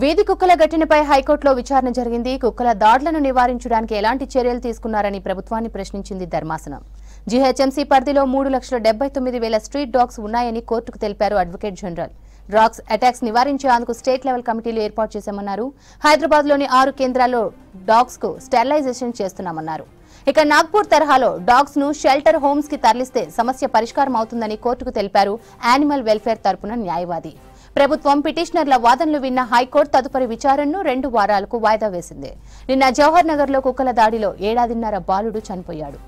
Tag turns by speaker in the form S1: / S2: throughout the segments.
S1: వీధి కుక్కల ఘటనపై హైకోర్టులో విచారణ జరిగింది. కుక్కల దాడులను నివారించడానికి ఎలాంటి చర్యలు తీసుకున్నారని ప్రభుత్వాన్ని ప్రశ్నించింది ధర్మాసనం. జీహెచ్ఎంసీ పరిధిలో 3,79,000 స్ట్రీట్ డాగ్స్ ఉన్నాయని కోర్టుకు తెలిపారు అడ్వకేట్ జనరల్. డ్రగ్స్ అటాక్స్ నివారించేందుకు స్టేట్ లెవెల్ కమిటీలు ఏర్పాటు చేశామన్నారు. హైదరాబాద్లోని 6 కేంద్రాల్లో డాగ్స్ కు స్టెరిలైజేషన్ చేస్తున్నామన్నారు. ఇక నాగ్పూర్ తరహాలో డాగ్స్ ను షెల్టర్ హోమ్స్ కి తరలిస్తే సమస్య పరిష్కారం అవుతుందని కోర్టుకు తెలిపారు యానిమల్ వెల్ఫేర్ తరపున న్యాయవాది. ప్రభుత్వం పిటిషనర్ల వాదనలు విన్న హైకోర్టు తదుపరి విచారణను 2 వారాలకు వాయిదా వేసింది. నిన్న జవహర్ నగర్ లో కుక్కల దాడిలో 7.5 బాలుడు చనిపోయాడు.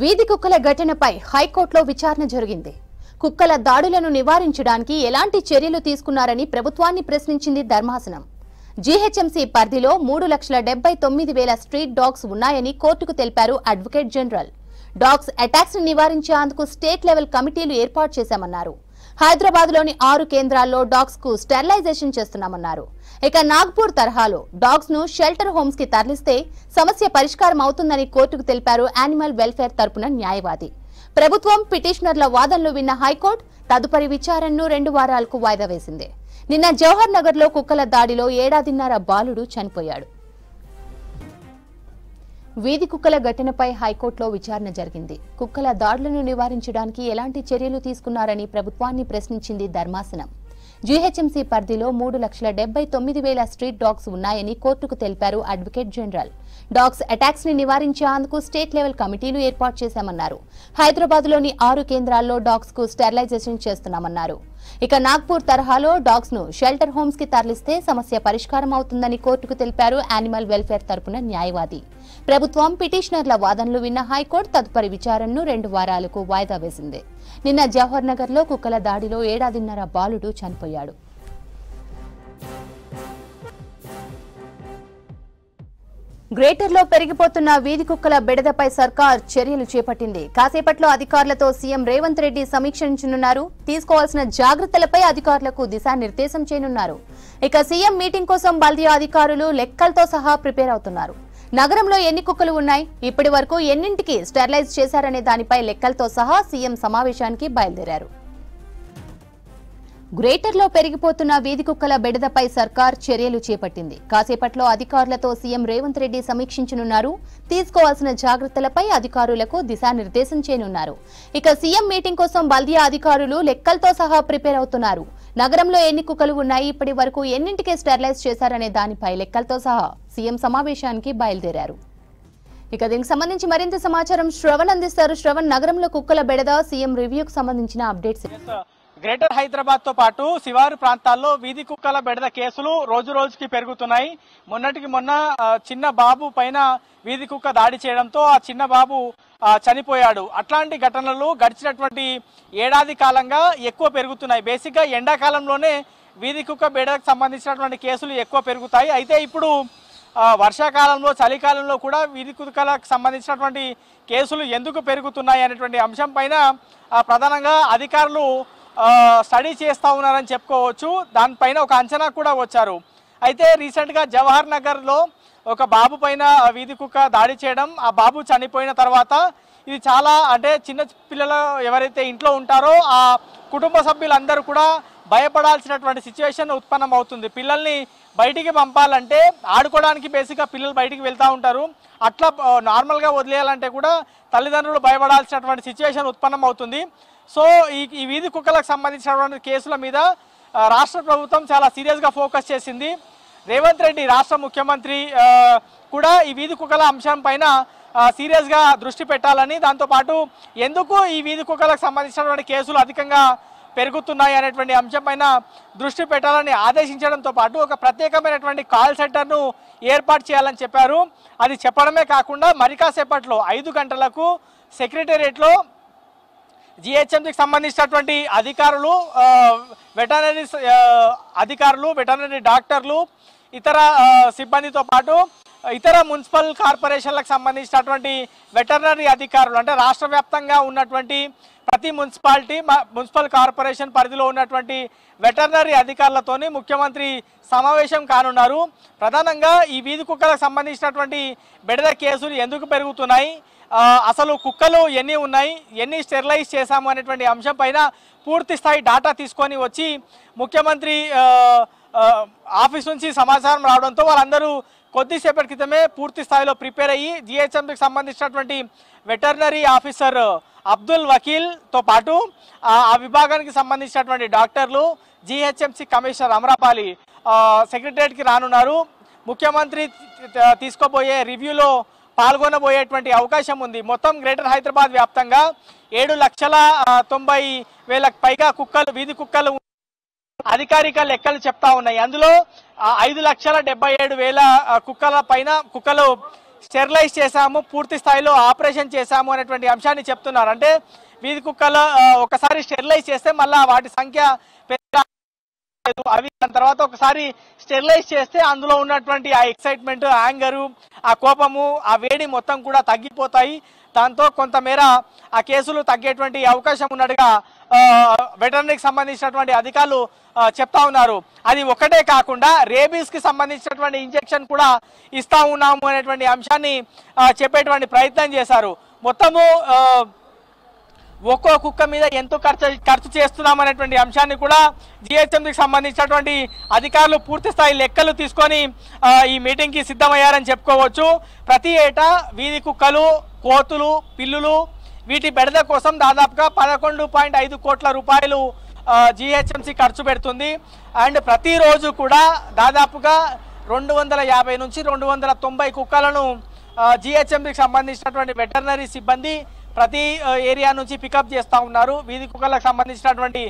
S1: వీధి కుక్కల ఘటనపై హైకోర్టులో విచారణ జరిగింది. కుక్కల దాడులను నివారించడానికి ఎలాంటి చర్యలు తీసుకున్నారని ప్రభుత్వాన్ని ప్రశ్నించింది ధర్మాసనం. జీహెచ్ఎంసీ పరిధిలో 3,79,000 స్ట్రీట్ డాగ్స్ ఉన్నాయని కోర్టుకు తెలిపారు అడ్వకేట్ జనరల్. డాగ్స్ అటాక్స్ ని నివారించేందుకు స్టేట్ లెవెల్ కమిటీలు ఏర్పాటు చేశామన్నారు. హైదరాబాద్లోని 6 కేంద్రాల్లో డాగ్స్ కు స్టెరిలైజేషన్ చేస్తున్నామన్నారు. ఇక నాగ్పూర్ తరహాలో డాగ్స్ ను షెల్టర్ హోమ్స్ కి తరలిస్తే సమస్య పరిష్కారం అవుతుందని కోర్టుకు తెలిపారు యానిమల్ వెల్ఫేర్ తరపున న్యాయవాది. ప్రభుత్వం పిటిషనర్ల వాదనలు విన్న హైకోర్టు తదుపరి విచారణను 2 వారాలకు వాయిదా వేసింది. నిన్న జవహర్ నగర్ లో కుక్కల దాడిలో 7.5 బాలుడు చనిపోయాడు. వీధి కుక్కల ఘటనపై హైకోర్టులో విచారణ జరిగింది. కుక్కల దాడులను నివారించడానికి ఎలాంటి చర్యలు తీసుకున్నారని ప్రభుత్వాన్ని ప్రశ్నించింది ధర్మాసనం. జీహెచ్ఎంసీ పరిధిలో 3,79,000 స్ట్రీట్ డాగ్స్ ఉన్నాయని కోర్టుకు తెలిపారు అడ్వకేట్ జనరల్. డాగ్స్ అటాక్స్ ని నివారించేందుకు స్టేట్ లెవెల్ కమిటీలు ఏర్పాటు చేశామన్నారు. హైదరాబాద్లోని 6 కేంద్రాల్లో డాగ్స్ కు స్టెరిలైజేషన్ చేస్తున్నామన్నారు. ఇక నాగ్పూర్ తరహాలో డాగ్స్ ను షెల్టర్ హోమ్స్ కి తరలిస్తే సమస్య పరిష్కారం అవుతుందని కోర్టుకు తెలిపారు యానిమల్ వెల్ఫేర్ తరపున న్యాయవాది. ప్రభుత్వం పిటిషనర్ల వాదనలు విన్న హైకోర్టు తదుపరి విచారణను 2 వారాలకు వాయిదా వేసింది. నిన్న జవహర్ నగర్ లో కుక్కల దాడిలో 7.5 బాలుడు చనిపోయాడు. గ్రేటర్లో పెరిగిపోతున్న వీధి కుక్కల బెడదపై సర్కార్ చర్యలు చేపట్టింది. కాసేపట్లో అధికారులతో సీఎం రేవంత్ రెడ్డి సమీక్షించనున్నారు. తీసుకోవాల్సిన జాగ్రత్తలపై అధికారులకు దిశానిర్దేశం చేయనున్నారు. ఇక సీఎం మీటింగ్ కోసం బల్దియా అధికారులు లెక్కలతో సహా ప్రిపేర్ అవుతున్నారు. నగరంలో ఎన్ని కుక్కలు ఉన్నాయి, ఇప్పటి వరకు ఎన్నింటికి స్టెరిలైజ్ చేశారనే దానిపై లెక్కలతో సహా సీఎం సమావేశానికి బయలుదేరారు. గ్రేటర్లో పెరిగిపోతున్న వీధి కుక్కల బెడదపై సర్కార్ చర్యలు చేపట్టింది. కాసేపట్లో అధికారులతో సీఎం రేవంత్ రెడ్డి సమీక్షించనున్నారు. తీసుకోవాల్సిన జాగ్రత్తలపై అధికారులకు దిశానిర్దేశం చేయనున్నారు. ఇక సీఎం మీటింగ్ కోసం బల్దియా అధికారులు లెక్కలతో సహా ప్రిపేర్ అవుతున్నారు. నగరంలో ఎన్ని కుక్కలు ఉన్నాయి, ఇప్పటి వరకు ఎన్నింటికి స్టెరిలైజ్ చేశారనే దానిపై లెక్కలతో సహా సీఎం సమావేశానికి బయలుదేరారు. ఇక దీనికి సంబంధించి మరింత సమాచారం శ్రవణ్ అందిస్తారు. శ్రవణ్, నగరంలో కుక్కల బెడద, సీఎం రివ్యూకు సంబంధించిన అప్డేట్స్.
S2: గ్రేటర్ హైదరాబాద్ తో పాటు శివారు ప్రాంతాల్లో వీధి కుక్కల బెడద కేసులు రోజు రోజుకి పెరుగుతున్నాయి. మొన్నటికి మొన్న చిన్న బాబు పైన వీధి కుక్క దాడి చేయడంతో ఆ చిన్న బాబు చనిపోయాడు. అట్లాంటి ఘటనలు గడిచినటువంటి ఏడాది కాలంగా ఎక్కువ పెరుగుతున్నాయి. బేసిక్ గా ఎండాకాలంలోనే వీధి కుక్క బెడదకు సంబంధించినటువంటి కేసులు ఎక్కువ పెరుగుతాయి. అయితే ఇప్పుడు వర్షాకాలంలో, చలికాలంలో కూడా వీధి కుక్కలకు సంబంధించినటువంటి కేసులు ఎందుకు పెరుగుతున్నాయి అనేటువంటి అంశం పైన ప్రధానంగా అధికారులు స్టడీ చేస్తూ ఉన్నారని చెప్పుకోవచ్చు. దానిపైన ఒక అంచనా కూడా వచ్చారు. అయితే రీసెంట్గా జవహర్ నగర్లో ఒక బాబు పైన వీధి కుక్క దాడి చేయడం, ఆ బాబు చనిపోయిన తర్వాత ఇది చాలా చిన్న పిల్లలు ఎవరైతే ఇంట్లో ఉంటారో ఆ కుటుంబ సభ్యులందరూ కూడా భయపడాల్సినటువంటి సిచ్యువేషన్ ఉత్పన్నం అవుతుంది. పిల్లల్ని బయటికి పంపాలంటే ఆడుకోవడానికి బేసిక్గా పిల్లలు బయటికి వెళ్తూ ఉంటారు. అట్లా నార్మల్గా వదిలేయాలంటే కూడా తల్లిదండ్రులు భయపడాల్సినటువంటి సిచ్యువేషన్ ఉత్పన్నం అవుతుంది. సో ఈ వీధి కుక్కలకు సంబంధించినటువంటి కేసుల మీద రాష్ట్ర ప్రభుత్వం చాలా సీరియస్గా ఫోకస్ చేసింది. రేవంత్ రెడ్డి రాష్ట్ర ముఖ్యమంత్రి కూడా ఈ వీధి కుక్కల అంశం పైన సీరియస్గా దృష్టి పెట్టాలని, దాంతోపాటు ఎందుకు ఈ వీధి కుక్కలకు సంబంధించినటువంటి కేసులు అధికంగా పెరుగుతున్నాయి అనేటువంటి అంశం పైన దృష్టి పెట్టాలని ఆదేశించడంతో పాటు ఒక ప్రత్యేకమైనటువంటి కాల్ సెంటర్ను ఏర్పాటు చేయాలని చెప్పారు. అది చెప్పడమే కాకుండా మరి కాసేపట్లో 5 గంటలకు సెక్రటేరియట్లో జీహెచ్ఎంసీకి సంబంధించినటువంటి అధికారులు, వెటర్నరీ అధికారులు, వెటర్నరీ డాక్టర్లు, ఇతర సిబ్బందితో పాటు ఇతర మున్సిపల్ కార్పొరేషన్లకు సంబంధించినటువంటి వెటర్నరీ అధికారులు, అంటే రాష్ట్ర వ్యాప్తంగా ఉన్నటువంటి ప్రతి మున్సిపల్ కార్పొరేషన్ పరిధిలో ఉన్నటువంటి వెటర్నరీ అధికారులతోని ముఖ్యమంత్రి సమావేశం కానున్నారు. ప్రధానంగా ఈ వీధి కుక్కలకు సంబంధించినటువంటి బెడద కేసులు ఎందుకు పెరుగుతున్నాయి, అసలు కుక్కలు ఎన్ని ఉన్నాయి, ఎన్ని స్టెరిలైజ్ చేశాము అనేటువంటి అంశం పైన పూర్తి స్థాయి డాటా తీసుకొని వచ్చి ముఖ్యమంత్రి ఆఫీస్ నుంచి సమాచారం రావడంతో వాళ్ళందరూ కొద్దిసేపటి క్రితమే పూర్తి స్థాయిలో ప్రిపేర్ అయ్యి జిహెచ్ఎంసీకి సంబంధించినటువంటి వెటర్నరీ ఆఫీసర్ అబ్దుల్ వకీల్తో పాటు ఆ విభాగానికి సంబంధించినటువంటి డాక్టర్లు, జిహెచ్ఎంసీ కమిషనర్ అమరాపాలి సెక్రటరియట్కి రానున్నారు. ముఖ్యమంత్రి తీసుకోబోయే రివ్యూలో పాల్గొనబోయేటువంటి అవకాశం ఉంది. మొత్తం గ్రేటర్ హైదరాబాద్ వ్యాప్తంగా 7,90,000 పైగా కుక్కలు, వీధి కుక్కలు అధికారిక లెక్కలు చెప్తా ఉన్నాయి. అందులో 5,77,000 కుక్కల పైన కుక్కలు స్టెరిలైజ్ చేశాము, పూర్తి స్థాయిలో ఆపరేషన్ చేశాము అనేటువంటి అంశాన్ని చెప్తున్నారు. అంటే వీధి కుక్కలు ఒకసారి స్టెరిలైజ్ చేస్తే మళ్ళా వాటి సంఖ్య అవి దాని తర్వాత ఒకసారి స్టెరిలైజ్ చేస్తే అందులో ఉన్నటువంటి ఆ ఎక్సైట్మెంట్, యాంగరు, ఆ కోపము, ఆ వేడి మొత్తం కూడా తగ్గిపోతాయి. దాంతో కొంతమేర ఆ కేసులు తగ్గేటువంటి అవకాశం ఉన్నట్టుగా వెటర్నరీకి సంబంధించినటువంటి అధికారులు చెప్తా ఉన్నారు. అది ఒకటే కాకుండా రేబీస్ కి సంబంధించినటువంటి ఇంజెక్షన్ కూడా ఇస్తా ఉన్నాము అనేటువంటి అంశాన్ని చెప్పేటువంటి ప్రయత్నం చేశారు. మొత్తము ఒక్కో కుక్క మీద ఎంత ఖర్చు చేస్తున్నాం అనేటువంటి అంశాన్ని కూడా జిహెచ్ఎంసీకి సంబంధించినటువంటి అధికారులు పూర్తి స్థాయి లెక్కలు తీసుకొని ఈ మీటింగ్కి సిద్ధమయ్యారని చెప్పుకోవచ్చు. ప్రతి ఏటా వీధి కుక్కలు, కోతులు, పిల్లులు వీటి బెడద కోసం దాదాపుగా 11.5 కోట్ల రూపాయలు జిహెచ్ఎంసీ ఖర్చు పెడుతుంది. అండ్ ప్రతిరోజు కూడా దాదాపుగా 250 నుంచి 290 కుక్కలను జిహెచ్ఎంసీకి సంబంధించినటువంటి వెటర్నరీ సిబ్బంది ప్రతి ఏరియా నుంచి పికప్ చేస్తూ ఉన్నారు. వీధి కుక్కలకు సంబంధించినటువంటి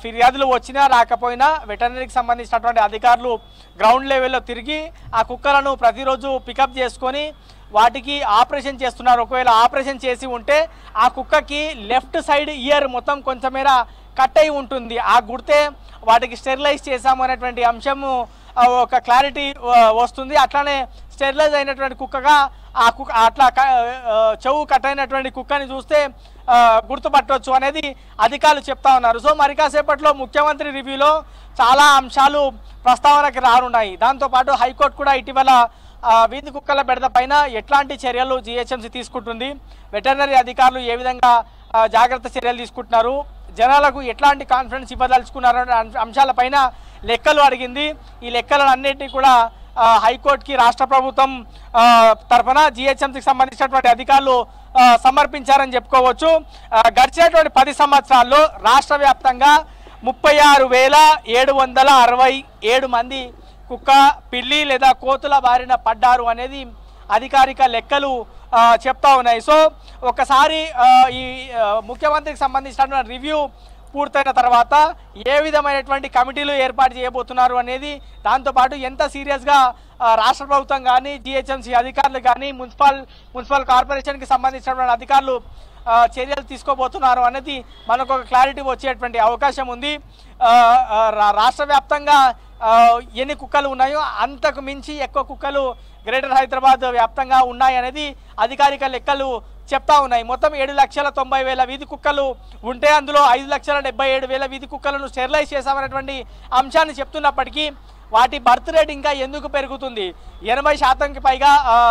S2: ఫిర్యాదులు వచ్చినా రాకపోయినా వెటర్నరీకి సంబంధించినటువంటి అధికారులు గ్రౌండ్ లెవెల్లో తిరిగి ఆ కుక్కలను ప్రతిరోజు పికప్ చేసుకొని వాటికి ఆపరేషన్ చేస్తున్నారు. ఒకవేళ ఆపరేషన్ చేసి ఉంటే ఆ కుక్కకి లెఫ్ట్ సైడ్ ఇయర్ మొత్తం కొంచెమేర కట్ అయి ఉంటుంది. ఆ గుర్తే వాటికి స్టెరిలైజ్ చేశాము అనేటువంటి అంశము ఒక క్లారిటీ వస్తుంది. అట్లానే స్టెరిలైజ్ అయినటువంటి కుక్కగా ఆ కుక్క అట్లా చెవు కట్ అయినటువంటి కుక్కని చూస్తే గుర్తుపట్టవచ్చు అనేది అధికారులు చెప్తా ఉన్నారు. సో మరి కాసేపట్లో ముఖ్యమంత్రి రివ్యూలో చాలా అంశాలు ప్రస్తావనకి రానున్నాయి. దాంతోపాటు హైకోర్టు కూడా ఇటీవల వీధి కుక్కల బెడద పైన ఎట్లాంటి చర్యలు జిహెచ్ఎంసీ తీసుకుంటుంది, వెటర్నరీ అధికారులు ఏ విధంగా జాగ్రత్త చర్యలు తీసుకుంటున్నారు, జనాలకు ఎట్లాంటి కాన్ఫిడెన్స్ ఇవ్వదలుచుకున్నారు అనే అంశాలపైన లెక్కలు అడిగింది. ఈ లెక్కలన్నింటినీ కూడా హైకోర్టుకి రాష్ట్ర ప్రభుత్వం తరఫున జిహెచ్ఎంసీకి సంబంధించినటువంటి అధికారులు సమర్పించారని చెప్పుకోవచ్చు. గడిచినటువంటి 10 సంవత్సరాల్లో రాష్ట్ర వ్యాప్తంగా 36,767 మంది కుక్క, పిల్లి లేదా కోతుల బారిన పడ్డారు అనేది అధికారిక లెక్కలు చెప్తా ఉన్నాయి. సో ఒకసారి ఈ ముఖ్యమంత్రికి సంబంధించిన రివ్యూ పూర్తయిన తర్వాత ఏ విధమైనటువంటి కమిటీలు ఏర్పాటు చేయబోతున్నారు అనేది, దాంతోపాటు ఎంత సీరియస్గా రాష్ట్ర ప్రభుత్వం కానీ జిహెచ్ఎంసీ అధికారులు కానీ మున్సిపల్ కార్పొరేషన్కి సంబంధించినటువంటి అధికారులు చర్యలు తీసుకోబోతున్నారు అనేది మనకు ఒక క్లారిటీ వచ్చేటువంటి అవకాశం ఉంది. రాష్ట్ర వ్యాప్తంగా ఎన్ని కుక్కలు ఉన్నాయో అంతకు మించి ఎక్కువ కుక్కలు గ్రేటర్ హైదరాబాద్ వ్యాప్తంగా ఉన్నాయి అనేది అధికారిక లెక్కలు చెప్తా ఉన్నాయి. మొత్తం 7,90,000 వీధి కుక్కలు ఉంటే అందులో 5,77,000 వీధి కుక్కలను స్టెరిలైజ్ చేశామనేటువంటి అంశాన్ని చెప్తున్నప్పటికీ వాటి బర్త్ రేట్ ఇంకా ఎందుకు పెరుగుతుంది? 80% పైగా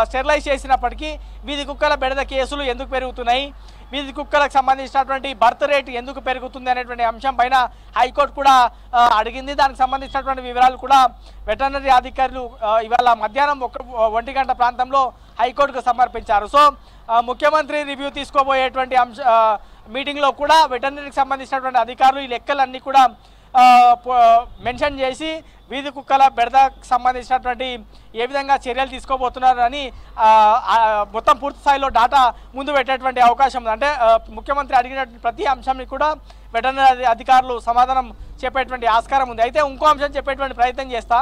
S2: స్టెరిలైజ్ చేసినప్పటికీ వీధి కుక్కల బెడద కేసులు ఎందుకు పెరుగుతున్నాయి, వీధి కుక్కలకు సంబంధించినటువంటి బర్త్ రేట్ ఎందుకు పెరుగుతుంది అనేటువంటి అంశం పైన హైకోర్టు కూడా అడిగింది. దానికి సంబంధించినటువంటి వివరాలు కూడా వెటర్నరీ అధికారులు ఇవాళ మధ్యాహ్నం 1 గంట ప్రాంతంలో హైకోర్టుకు సమర్పించారు. సో ముఖ్యమంత్రి రివ్యూ తీసుకోబోయేటువంటి మీటింగ్లో కూడా వెటర్నరీకి సంబంధించినటువంటి అధికారులు ఈ లెక్కలన్నీ కూడా మెన్షన్ చేసి వీధి కుక్కల బెడదకు సంబంధించినటువంటి ఏ విధంగా చర్యలు తీసుకోబోతున్నారు అని మొత్తం పూర్తి స్థాయిలో డాటా ముందు పెట్టేటువంటి అవకాశం ఉంది. అంటే ముఖ్యమంత్రి అడిగినటువంటి ప్రతి అంశాన్ని కూడా వెటర్నరీ అధికారులు సమాధానం చెప్పేటువంటి ఆస్కారం ఉంది. అయితే ఇంకో అంశం చెప్పేటువంటి ప్రయత్నం చేస్తా.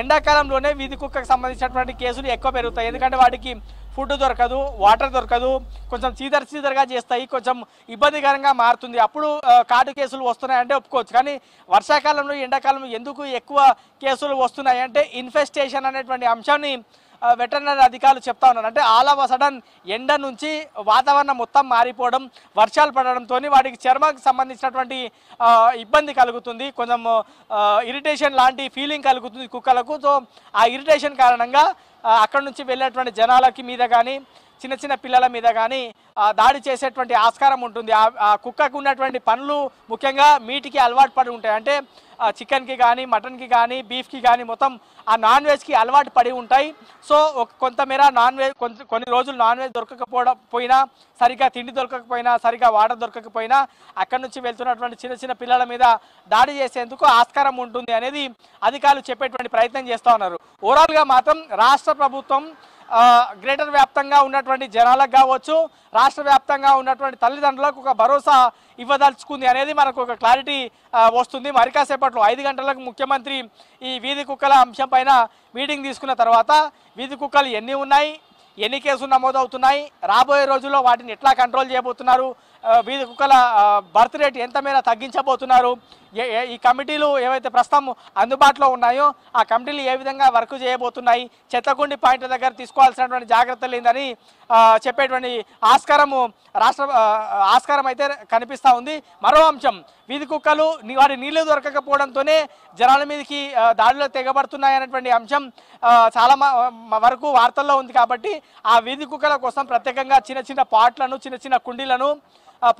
S2: ఎండాకాలంలోనే వీధి కుక్కకు సంబంధించినటువంటి కేసులు ఎక్కువ పెరుగుతాయి. ఎందుకంటే వాటికి ఫుడ్ దొరకదు, వాటర్ దొరకదు, కొంచెం చీదరగా చేస్తాయి, కొంచెం ఇబ్బందికరంగా మారుతుంది. అప్పుడు కాటు కేసులు వస్తున్నాయంటే ఒప్పుకోవచ్చు. కానీ వర్షాకాలంలో ఎండాకాలంలో ఎందుకు ఎక్కువ కేసులు వస్తున్నాయి అంటే ఇన్ఫెస్టేషన్ అనేటువంటి అంశాన్ని వెటర్నరీ అధికారులు చెప్తా ఉన్నారు. అంటే ఆల్ ఆఫ్ సడన్ ఎండ నుంచి వాతావరణం మొత్తం మారిపోవడం, వర్షాలు పడడంతో వాటికి చర్మానికి సంబంధించినటువంటి ఇబ్బంది కలుగుతుంది, కొంచెం ఇరిటేషన్ లాంటి ఫీలింగ్ కలుగుతుంది కుక్కలకు. సో ఆ ఇరిటేషన్ కారణంగా అక్కడ నుంచి వెళ్ళేటువంటి జనాలకి మీద కానీ చిన్న చిన్న పిల్లల మీద కానీ దాడి చేసేటువంటి ఆస్కారం ఉంటుంది. ఆ కుక్కకు ఉన్నటువంటి పనులు ముఖ్యంగా మీటికి అలవాటు పడి ఉంటాయి. అంటే చికెన్కి కానీ మటన్కి కానీ బీఫ్కి కానీ మొత్తం ఆ నాన్ వెజ్కి అలవాటు పడి ఉంటాయి. సో కొంతమేర నాన్ వెజ్ కొన్ని రోజులు నాన్ వెజ్ దొరకకపోయినా, సరిగ్గా తిండి దొరకకపోయినా, సరిగ్గా వాటర్ దొరకకపోయినా అక్కడి నుంచి వెళ్తున్నటువంటి చిన్న చిన్న పిల్లల మీద దాడి చేసేందుకు ఆస్కారం ఉంటుంది అనేది అధికారులు చెప్పేటువంటి ప్రయత్నం చేస్తూ ఉన్నారు. ఓవరాల్గా మాత్రం రాష్ట్ర ప్రభుత్వం గ్రేటర్ వ్యాప్తంగా ఉన్నటువంటి జనాలకు కావచ్చు, రాష్ట్ర వ్యాప్తంగా ఉన్నటువంటి తల్లిదండ్రులకు ఒక భరోసా ఇవ్వదలుచుకుంది అనేది మనకు ఒక క్లారిటీ వస్తుంది. మరి కాసేపట్లో 5 గంటలకు ముఖ్యమంత్రి ఈ వీధి కుక్కల అంశం పైన మీటింగ్ తీసుకున్న తర్వాత వీధి కుక్కలు ఎన్ని ఉన్నాయి, ఎన్ని కేసులు నమోదవుతున్నాయి, రాబోయే రోజుల్లో వాటిని ఎట్లా కంట్రోల్ చేయబోతున్నారు, వీధి కుక్కల బర్త్ రేట్ ఎంత మేర తగ్గించబోతున్నారు, ఈ కమిటీలు ఏవైతే ప్రస్తుతం అందుబాటులో ఉన్నాయో ఆ కమిటీలు ఏ విధంగా వర్క్ చేయబోతున్నాయి, చెత్తకుండి పాయింట్ల దగ్గర తీసుకోవాల్సినటువంటి జాగ్రత్తలు ఏందని చెప్పేటువంటి ఆస్కారం అయితే కనిపిస్తూ ఉంది. మరో అంశం, వీధి కుక్కలు వాటి నీళ్లు దొరకకపోవడంతోనే జనాల మీదకి దాడిలో తెగబడుతున్నాయి అనేటువంటి అంశం చాలా వరకు వార్తల్లో ఉంది. కాబట్టి ఆ వీధి కుక్కల కోసం ప్రత్యేకంగా చిన్న చిన్న పాట్లను, చిన్న చిన్న కుండీలను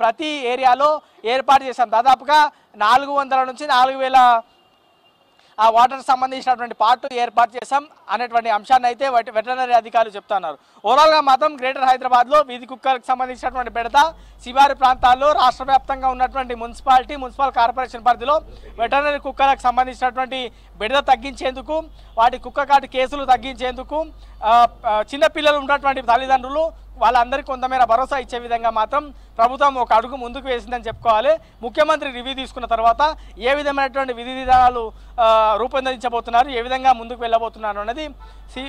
S2: ప్రతి ఏరియాలో ఏర్పాటు చేశాం. దాదాపుగా 400 నుంచి 4000 ఆ వాటర్ సంబంధించినటువంటి పార్ట్ ఏర్పాటు చేశాం అనేటువంటి అంశాన్ని అయితే వెటర్నరీ అధికారులు చెప్తున్నారు. ఓవరాల్గా మాత్రం గ్రేటర్ హైదరాబాద్లో వీధి కుక్కలకు సంబంధించినటువంటి బెడద, శివారు ప్రాంతాల్లో రాష్ట్ర వ్యాప్తంగా ఉన్నటువంటి మున్సిపల్ కార్పొరేషన్ పరిధిలో వెటర్నరీ కుక్కలకు సంబంధించినటువంటి బెడద తగ్గించేందుకు, వాటి కుక్క కాటు కేసులు తగ్గించేందుకు చిన్నపిల్లలు ఉన్నటువంటి తల్లిదండ్రులు వాళ్ళందరికీ కొంతమేర భరోసా ఇచ్చే విధంగా మాత్రం ప్రభుత్వం ఒక అడుగు ముందుకు వేసిందని చెప్పుకోవాలి. ముఖ్యమంత్రి రివ్యూ తీసుకున్న తర్వాత ఏ విధమైనటువంటి విధి విధానాలు రూపొందించబోతున్నారు, ఏ విధంగా ముందుకు వెళ్ళబోతున్నారు అనేది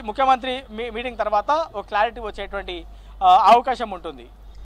S2: ముఖ్యమంత్రి మీటింగ్ తర్వాత ఒక క్లారిటీ వచ్చేటువంటి అవకాశం ఉంటుంది.